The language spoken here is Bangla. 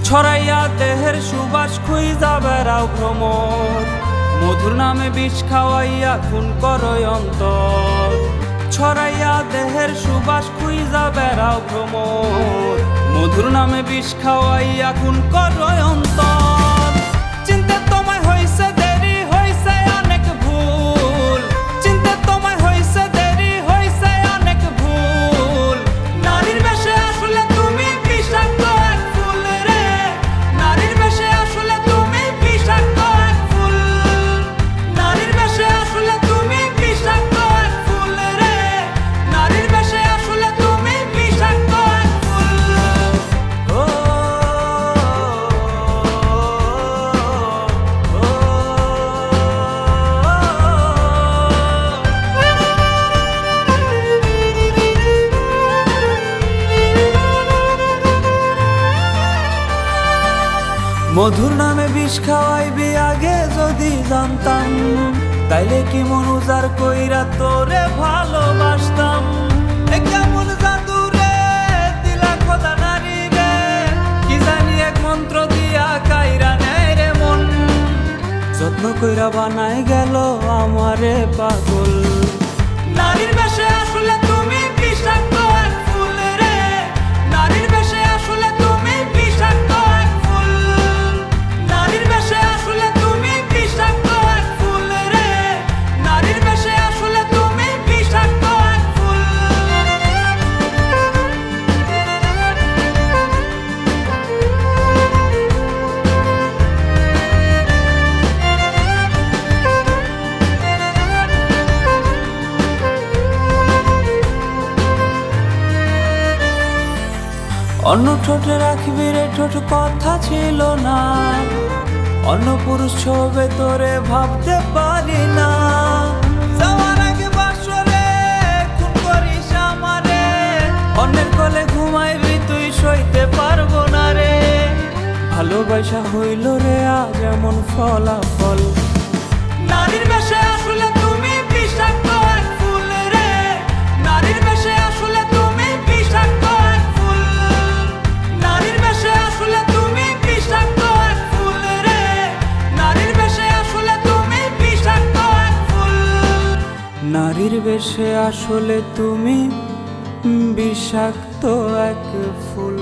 ছড়াইয়া দেহের সুবাস খুইজা বেড়াও ভ্রমর, মধুর নামে বিষ খাওয়াইয়া খুন করয় অন্তর। ছড়াইয়া দেহের সুবাস খুইজা বেড়াও ভ্রমর, মধুর নামে বিষ খাওয়াইয়া খুন করয় অন্তর। চিনতে তোমায় হইছে দেরি, হইছে অনেক ভুল, চিনতে তোমায় হইছে দেরি, হইছে অনেক ভুল। নারীর বেশে আসলে তুমি বিষাক্ত এক ফুল রে, নারীর বেশে আসলে তুমি বিষাক্ত এক ফুল। নারীর বেশে আসলে তুমি বিষাক্ত এক ফুল রে, নারীর বেশে আসলে তুমি বিষাক্ত এক ফুল। মধুর নামে বিষ খাওয়াইবি আগে যদি জানতাম, তাইলে কি মন উজার কইরা তোরে ভালোবাসতাম। কেমন জাদু রে দিলা খোদা নারী রে, কি জানি এক মন্ত্র দিয়া কাইরা নেয় রে মন। যত্ন কইরা বানাই গেল আমারে পাগল। নারীর বেশে আসলে তুমি বিষাক্ত এক ফুল রে, নারীর বেশে আসলে তুমি বিষাক্ত এক ফুল। নারীর বেশে আসলে তুমি বিষাক্ত এক ফুল রে, নারীর বেশে আসলে তুমি বিষাক্ত এক ফুল। অন্য ঠোঁটে রাখবি রে ঠোঁট কথা ছিল না, অন্য পুরুষ ছবে তোরে ভাবতে পারি না। যাওয়ার আগে বাসরে খুন করিস আমারে, অন্যের কোলে ঘুমাইবি তুই সইতে পারবো না রে। ভালোবাসা হইল রে আজ এমন ফলাফল। নারীর বেশে আসলে তুমি বিষাক্ত এক ফুল রে, নারীর বেশে আসলে তুমি বিষাক্ত এক ফুল। নারীর বেশে আসলে তুমি বিষাক্ত এক ফুল রে, নারীর বেশে আসলে তুমি বিষাক্ত এক ফুল। নারীর বেশে আসলে তুমি বিষাক্ত এক ফুল।